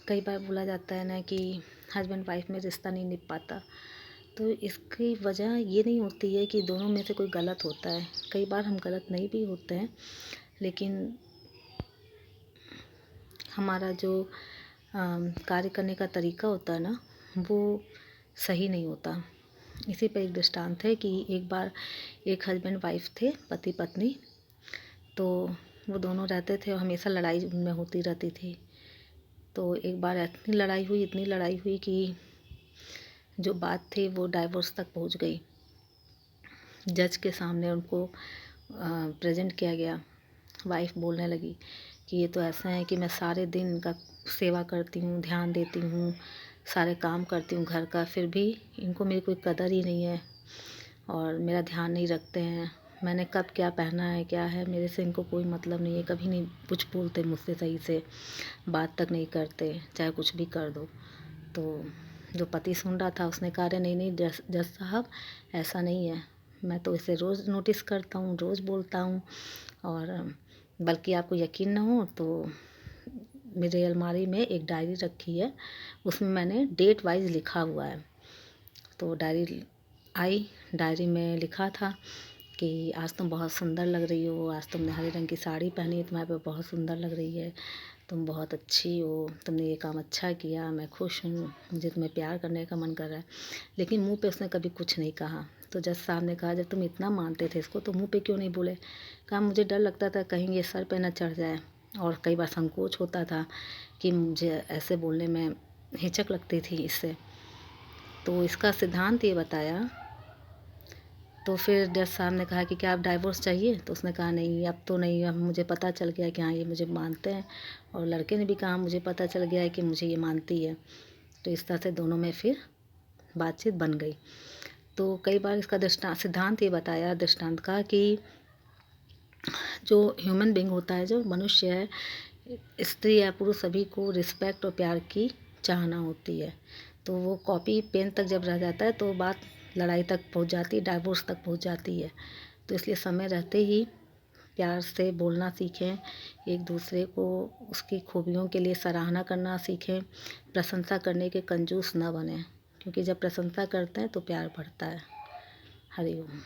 कई बार बोला जाता है ना कि हस्बैंड वाइफ में रिश्ता नहीं निभ पाता, तो इसकी वजह ये नहीं होती है कि दोनों में से कोई गलत होता है। कई बार हम गलत नहीं भी होते हैं, लेकिन हमारा जो कार्य करने का तरीका होता है ना, वो सही नहीं होता। इसी पे एक दृष्टांत है कि एक बार एक हस्बैंड वाइफ थे, पति पत्नी। तो वो दोनों रहते थे और हमेशा लड़ाई उनमें होती रहती थी। तो एक बार इतनी लड़ाई हुई कि जो बात थी वो डाइवोर्स तक पहुंच गई। जज के सामने उनको प्रेजेंट किया गया। वाइफ बोलने लगी कि ये तो ऐसा है कि मैं सारे दिन इनका सेवा करती हूँ, ध्यान देती हूँ, सारे काम करती हूँ घर का, फिर भी इनको मेरी कोई कदर ही नहीं है और मेरा ध्यान नहीं रखते हैं। मैंने कब क्या पहना है क्या है, मेरे से इनको कोई मतलब नहीं है। कभी नहीं कुछ बोलते मुझसे, सही से बात तक नहीं करते, चाहे कुछ भी कर दो। तो जो पति सुन रहा था उसने कहा, अरे नहीं नहीं जज साहब, ऐसा नहीं है, मैं तो इसे रोज़ नोटिस करता हूँ, रोज़ बोलता हूँ। और बल्कि आपको यकीन ना हो तो मेरे अलमारी में एक डायरी रखी है, उसमें मैंने डेट वाइज लिखा हुआ है। तो डायरी में लिखा था कि आज तुम बहुत सुंदर लग रही हो, आज तुमने हरे रंग की साड़ी पहनी है, तुम्हारे पे बहुत सुंदर लग रही है, तुम बहुत अच्छी हो, तुमने ये काम अच्छा किया, मैं खुश हूँ, मुझे तुम्हें प्यार करने का मन कर रहा है। लेकिन मुंह पे उसने कभी कुछ नहीं कहा। तो जज साहब ने कहा, जब तुम इतना मानते थे इसको तो मुंह पे क्यों नहीं बोले? कहा, मुझे डर लगता था कहीं ये सर पे ना चढ़ जाए, और कई बार संकोच होता था कि मुझे ऐसे बोलने में हिचक लगती थी इससे। तो इसका सिद्धांत ये बताया। तो फिर जज साहब ने कहा कि क्या आप डाइवोर्स चाहिए? तो उसने कहा, नहीं अब तो नहीं, अब मुझे पता चल गया कि हाँ ये मुझे मानते हैं, और लड़के ने भी कहा मुझे पता चल गया है कि मुझे ये मानती है। तो इस तरह से दोनों में फिर बातचीत बन गई। तो कई बार इसका सिद्धांत ये बताया दृष्टांत का कि जो ह्यूमन बीइंग होता है, जो मनुष्य है, स्त्री या पुरुष, सभी को रिस्पेक्ट और प्यार की चाहना होती है। तो वो कॉपी पेन तक जब रह जाता है तो बात लड़ाई तक पहुंच जाती है, डाइवोर्स तक पहुंच जाती है। तो इसलिए समय रहते ही प्यार से बोलना सीखें, एक दूसरे को उसकी खूबियों के लिए सराहना करना सीखें, प्रशंसा करने के कंजूस न बनें, क्योंकि जब प्रशंसा करते हैं तो प्यार बढ़ता है। हरि ओम।